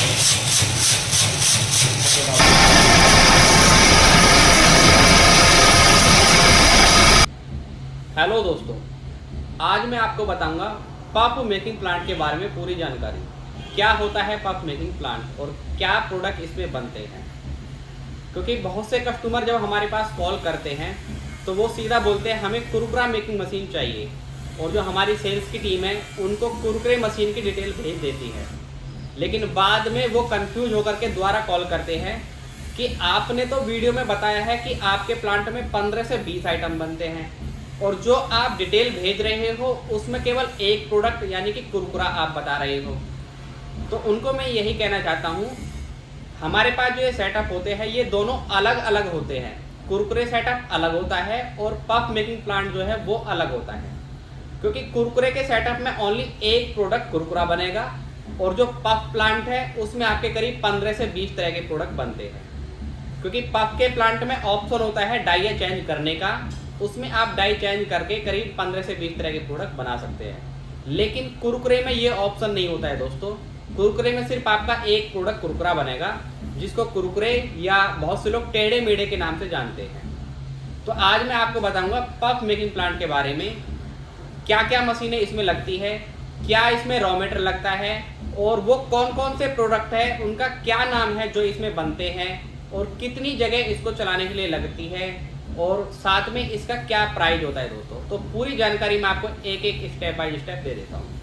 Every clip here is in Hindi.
हेलो दोस्तों, आज मैं आपको बताऊंगा पफ मेकिंग प्लांट के बारे में पूरी जानकारी। क्या होता है पफ मेकिंग प्लांट और क्या प्रोडक्ट इसमें बनते हैं। क्योंकि बहुत से कस्टमर जब हमारे पास कॉल करते हैं तो वो सीधा बोलते हैं हमें कुरकुरा मेकिंग मशीन चाहिए, और जो हमारी सेल्स की टीम है उनको कुरकुरे मशीन की डिटेल भेज देती है। लेकिन बाद में वो कंफ्यूज होकर के दोबारा कॉल करते हैं कि आपने तो वीडियो में बताया है कि आपके प्लांट में 15 से 20 आइटम बनते हैं, और जो आप डिटेल भेज रहे हो उसमें केवल एक प्रोडक्ट यानी कि कुरकुरा आप बता रहे हो। तो उनको मैं यही कहना चाहता हूँ, हमारे पास जो ये सेटअप होते हैं ये दोनों अलग अलग होते हैं। कुरकुरे सेटअप अलग होता है और पफ मेकिंग प्लांट जो है वो अलग होता है। क्योंकि कुरकुरे के सेटअप में ओनली एक प्रोडक्ट कुरकुरा बनेगा, और जो पफ प्लांट है उसमें आपके करीब 15 से 20 तरह के प्रोडक्ट बनते हैं। क्योंकि पफ के प्लांट में ऑप्शन होता है डाई चेंज करने का, उसमें आप डाई चेंज करके करीब 15 से 20 तरह के प्रोडक्ट बना सकते हैं। लेकिन कुरकुरे में ये ऑप्शन नहीं होता है दोस्तों। कुरकुरे में सिर्फ आपका एक प्रोडक्ट कुरकुरा बनेगा, जिसको कुरकुरे या बहुत से लोग टेढ़े मेढ़े के नाम से जानते हैं। तो आज मैं आपको बताऊंगा पफ मेकिंग प्लांट के बारे में, क्या क्या मशीनें इसमें लगती है, क्या इसमें रॉ मटेरियल लगता है, और वो कौन कौन से प्रोडक्ट है, उनका क्या नाम है जो इसमें बनते हैं, और कितनी जगह इसको चलाने के लिए लगती है, और साथ में इसका क्या प्राइस होता है दोस्तों। तो पूरी जानकारी मैं आपको एक एक स्टेप बाय स्टेप दे देता हूँ।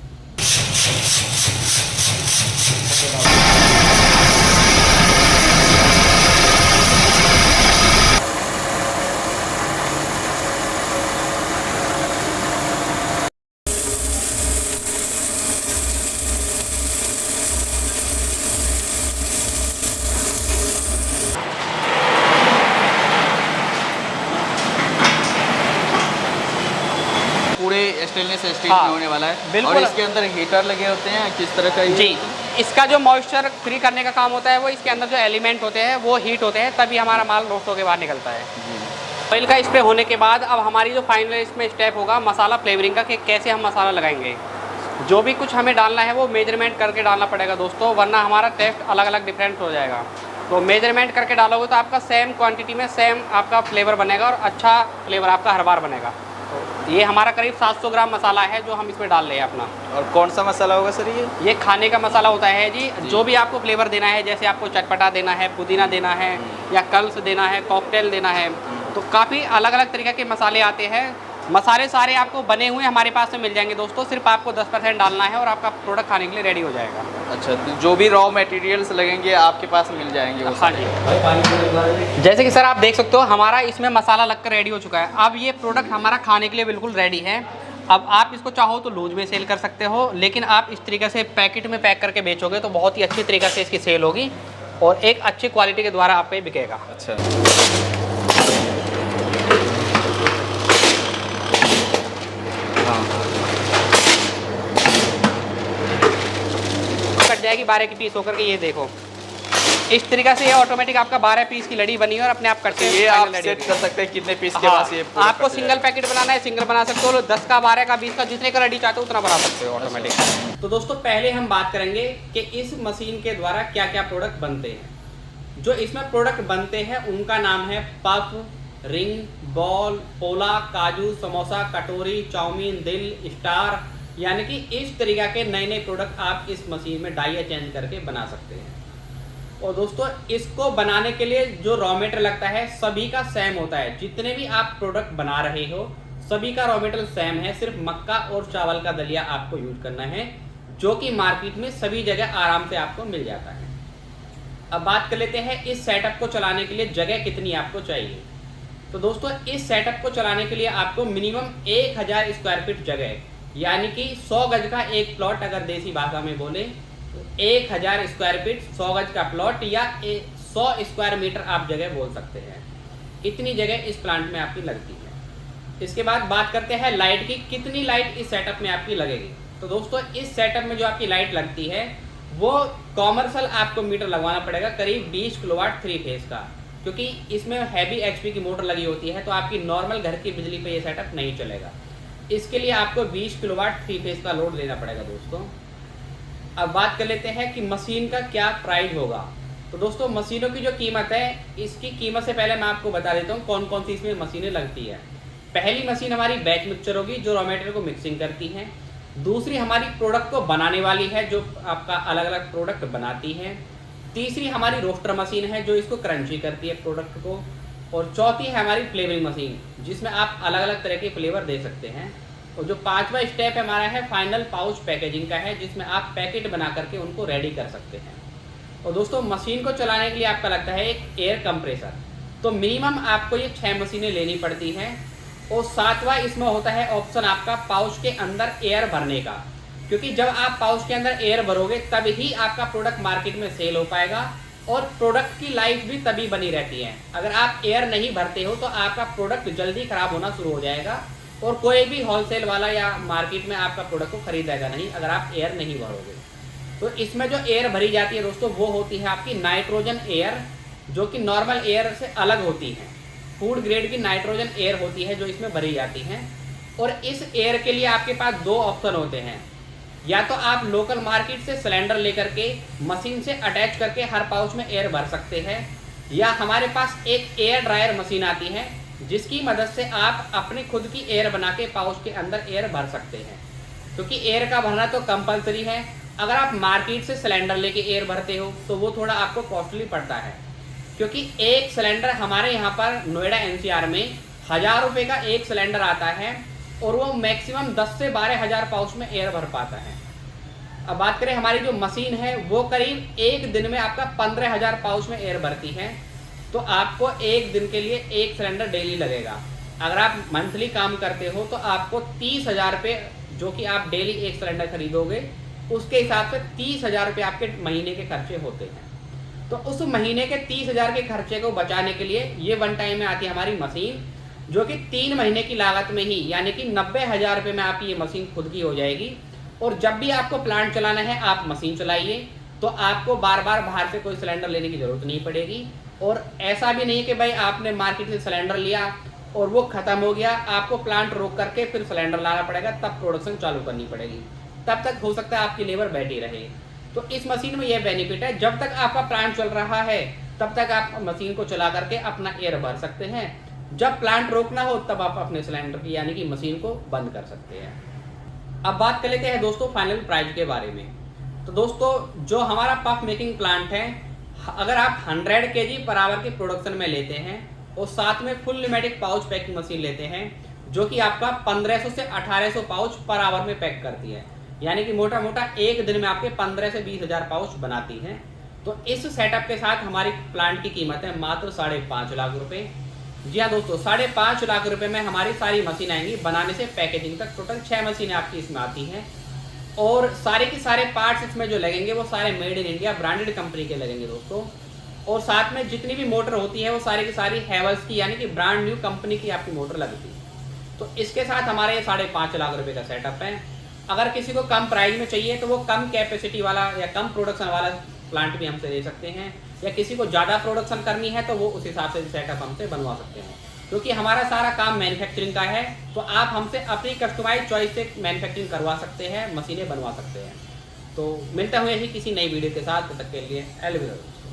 पूरे स्टेनलेस स्टील हाँ, में होने वाला है। बिल्कुल। और इसके अंदर हीटर लगे होते हैं, किस तरह का जी, इसका जो मॉइस्चर फ्री करने का काम होता है वो इसके अंदर जो एलिमेंट होते हैं वो हीट होते हैं, तभी हमारा माल रोस्ट होकर बाहर निकलता है। ऑयल का स्प्रे होने के बाद अब हमारी जो फाइनल इसमें स्टेप होगा मसाला फ्लेवरिंग का, कि कैसे हम मसाला लगाएंगे। जो भी कुछ हमें डालना है वो मेजरमेंट करके डालना पड़ेगा दोस्तों, वरना हमारा टेस्ट अलग अलग डिफरेंट हो जाएगा। तो मेजरमेंट करके डालोगे तो आपका सेम क्वांटिटी में सेम आपका फ्लेवर बनेगा और अच्छा फ्लेवर आपका हर बार बनेगा। तो ये हमारा करीब 700 ग्राम मसाला है जो हम इसमें डाल रहे हैं अपना। और कौन सा मसाला होगा सर ये खाने का मसाला होता है जी। जो भी आपको फ्लेवर देना है, जैसे आपको चटपटा देना है, पुदीना देना है, या कल्स देना है, कॉकटेल देना है, तो काफ़ी अलग अलग तरीके के मसाले आते हैं। मसाले सारे आपको बने हुए हमारे पास में मिल जाएंगे दोस्तों, सिर्फ आपको 10% डालना है और आपका प्रोडक्ट खाने के लिए रेडी हो जाएगा। अच्छा, तो जो भी रॉ मटेरियल्स लगेंगे आपके पास मिल जाएंगे वो? हाँ जी, जैसे कि सर आप देख सकते हो हमारा इसमें मसाला लगकर रेडी हो चुका है। अब ये प्रोडक्ट हमारा खाने के लिए बिल्कुल रेडी है। अब आप इसको चाहो तो लूज में सेल कर सकते हो, लेकिन आप इस तरीके से पैकेट में पैक करके बेचोगे तो बहुत ही अच्छी तरीके से इसकी सेल होगी और एक अच्छी क्वालिटी के द्वारा आपको बिकेगा। अच्छा, कट जाएगी 12 की पीस होकर के। ये देखो इस तरीके से ये ऑटोमेटिक आपका 12 पीस की लड़ी बनी है और अपने आप कटते हैं। ये आप सेट कर सकते हैं कितने पीस के पास ये आपको सिंगल पैकेट बनाना है सिंगल बना सकते हो, 10 का 12 का 20 का जितने का रेडी चाहते हो उतना बना सकते हो ऑटोमेटिक। तो दोस्तों पहले हम बात करेंगे कि इस मशीन के द्वारा क्या क्या प्रोडक्ट बनते हैं। जो इसमें प्रोडक्ट बनते हैं उनका नाम है पफ, रिंग, बॉल, पोला, काजू, समोसा, कटोरी, चाउमीन, दिल, स्टार, यानी कि इस तरीके के नए नए प्रोडक्ट आप इस मशीन में डाई चेंज करके बना सकते हैं। और दोस्तों इसको बनाने के लिए जो रॉ मटेरियल लगता है सभी का सेम होता है। जितने भी आप प्रोडक्ट बना रहे हो सभी का रॉ मटेरियल सेम है, सिर्फ मक्का और चावल का दलिया आपको यूज करना है, जो कि मार्केट में सभी जगह आराम से आपको मिल जाता है। अब बात कर लेते हैं इस सेटअप को चलाने के लिए जगह कितनी आपको चाहिए। तो दोस्तों इस सेटअप को चलाने के लिए आपको मिनिमम 1000 स्क्वायर फीट जगह, यानी कि 100 गज का एक प्लॉट, अगर देसी भाषा में बोले तो 1000 स्क्वायर फीट 100 गज का प्लॉट, या 100 स्क्वायर मीटर आप जगह बोल सकते हैं। इतनी जगह इस प्लांट में आपकी लगती है। इसके बाद बात करते हैं लाइट की, कितनी लाइट इस सेटअप में आपकी लगेगी। तो दोस्तों इस सेटअप में जो आपकी लाइट लगती है वो कॉमर्शियल आपको मीटर लगवाना पड़ेगा, करीब 20 किलोवाट 3 फेज का, क्योंकि इसमें हैवी एचपी की मोटर लगी होती है, तो आपकी नॉर्मल घर की बिजली पे ये सेटअप नहीं चलेगा। इसके लिए आपको 20 किलोवाट 3 फेज का लोड लेना पड़ेगा दोस्तों। अब बात कर लेते हैं कि मशीन का क्या प्राइस होगा। तो दोस्तों मशीनों की जो कीमत है, इसकी कीमत से पहले मैं आपको बता देता हूँ कौन कौन सी इसमें मशीनें लगती है। पहली मशीन हमारी बैच मिक्सचर होगी, जो रॉ मटेरियल को मिक्सिंग करती है। दूसरी हमारी प्रोडक्ट को बनाने वाली है, जो आपका अलग अलग प्रोडक्ट बनाती है। तीसरी हमारी रोस्टर मशीन है, जो इसको क्रंची करती है प्रोडक्ट को। और चौथी है हमारी फ्लेवरिंग मशीन, जिसमें आप अलग अलग तरह के फ्लेवर दे सकते हैं। और जो पांचवा स्टेप हमारा है फाइनल पाउच पैकेजिंग का है, जिसमें आप पैकेट बना करके उनको रेडी कर सकते हैं। और दोस्तों मशीन को चलाने के लिए आपका लगता है एक एयर कंप्रेसर। तो मिनिमम आपको ये 6 मशीनें लेनी पड़ती हैं। और सातवां इसमें होता है ऑप्शन आपका पाउच के अंदर एयर भरने का, क्योंकि जब आप पाउच के अंदर एयर भरोगे तभी आपका प्रोडक्ट मार्केट में सेल हो पाएगा और प्रोडक्ट की लाइफ भी तभी बनी रहती है। अगर आप एयर नहीं भरते हो तो आपका प्रोडक्ट जल्दी खराब होना शुरू हो जाएगा और कोई भी होलसेल वाला या मार्केट में आपका प्रोडक्ट को खरीदेगा नहीं अगर आप एयर नहीं भरोगे। तो इसमें जो एयर भरी जाती है दोस्तों वो होती है आपकी नाइट्रोजन एयर, जो कि नॉर्मल एयर से अलग होती है। फूड ग्रेड की नाइट्रोजन एयर होती है जो इसमें भरी जाती है। और इस एयर के लिए आपके पास 2 ऑप्शन होते हैं। या तो आप लोकल मार्केट से सिलेंडर लेकर के मशीन से अटैच करके हर पाउच में एयर भर सकते हैं, या हमारे पास एक एयर ड्रायर मशीन आती है जिसकी मदद से आप अपनी खुद की एयर बना के पाउच के अंदर एयर भर सकते हैं। क्योंकि एयर का भरना तो कंपलसरी है। अगर आप मार्केट से सिलेंडर लेके एयर भरते हो तो वो थोड़ा आपको कॉस्टली पड़ता है, क्योंकि एक सिलेंडर हमारे यहाँ पर नोएडा एनसीआर में 1000 रुपये का एक सिलेंडर आता है और वो मैक्सिमम 10 से 12 हज़ार पाउच में एयर भर पाता है। अब बात करें हमारी जो मशीन है वो करीब एक दिन में आपका 15,000 पाउच में एयर भरती है। तो आपको एक दिन के लिए एक सिलेंडर डेली लगेगा। अगर आप मंथली काम करते हो तो आपको 30,000 रुपये, जो कि आप डेली एक सिलेंडर खरीदोगे, उसके हिसाब से 30,000 रुपये आपके महीने के खर्चे होते हैं। तो उस महीने के 30,000 के खर्चे को बचाने के लिए ये वन टाइम में आती है हमारी मशीन, जो कि 3 महीने की लागत में ही, यानी कि 90,000 रुपये में आपकी ये मशीन खुद की हो जाएगी। और जब भी आपको प्लांट चलाना है आप मशीन चलाइए, तो आपको बार बार बाहर से कोई सिलेंडर लेने की ज़रूरत नहीं पड़ेगी। और ऐसा भी नहीं कि भाई आपने मार्केट से सिलेंडर लिया और वो ख़त्म हो गया, आपको प्लांट रोक करके फिर सिलेंडर लाना पड़ेगा, तब प्रोडक्शन चालू करनी पड़ेगी। तब तक हो सकता है आपकी लेबर बैठी रहे। तो इस मशीन में यह बेनिफिट है, जब तक आपका प्लांट चल रहा है तब तक आप मशीन को चला करके अपना एयर भर सकते हैं। जब प्लांट रोकना हो तब आप अपने सिलेंडर की यानी कि मशीन को बंद कर सकते हैं। अब बात कर लेते हैं दोस्तों फाइनल प्राइस के बारे में। तो दोस्तों जो हमारा पफ मेकिंग प्लांट है, अगर आप 100 kg पर आवर की प्रोडक्शन में लेते हैं और साथ में full pneumatic pouch packing machine लेते हैं, जो कि आपका 1500 से 1800 पाउच पर आवर में पैक करती है, यानी कि मोटा मोटा एक दिन में आपके 15 से 20,000 पाउच बनाती हैं। तो इस सेटअप के साथ हमारी प्लांट की कीमत है मात्र 5.5 लाख रुपए। जी हाँ दोस्तों, 5.5 लाख रुपए में हमारी सारी मशीन आएंगी, बनाने से पैकेजिंग तक। टोटल 6 मशीनें आपकी इसमें आती हैं और सारे के सारे पार्ट्स इसमें जो लगेंगे वो सारे made in India branded company के लगेंगे दोस्तों। और साथ में जितनी भी मोटर होती है वो सारी की सारी हैवेल्स की, यानी कि ब्रांड न्यू कंपनी की आपकी मोटर लगती है। तो इसके साथ हमारे ये 5.5 लाख रुपए का सेटअप है। अगर किसी को कम प्राइस में चाहिए तो वो कम कैपेसिटी वाला या कम प्रोडक्शन वाला प्लांट भी हमसे ले सकते हैं, या किसी को ज़्यादा प्रोडक्शन करनी है तो वो उस हिसाब से सेटअप हमसे बनवा सकते हैं। क्योंकि हमारा सारा काम मैन्युफैक्चरिंग का है, तो आप हमसे अपनी कस्टमाइज चॉइस से मैन्युफैक्चरिंग करवा सकते हैं, मशीनें बनवा सकते हैं। तो मिलते हुए ही किसी नई वीडियो के साथ, तब तक के लिए अलविदा।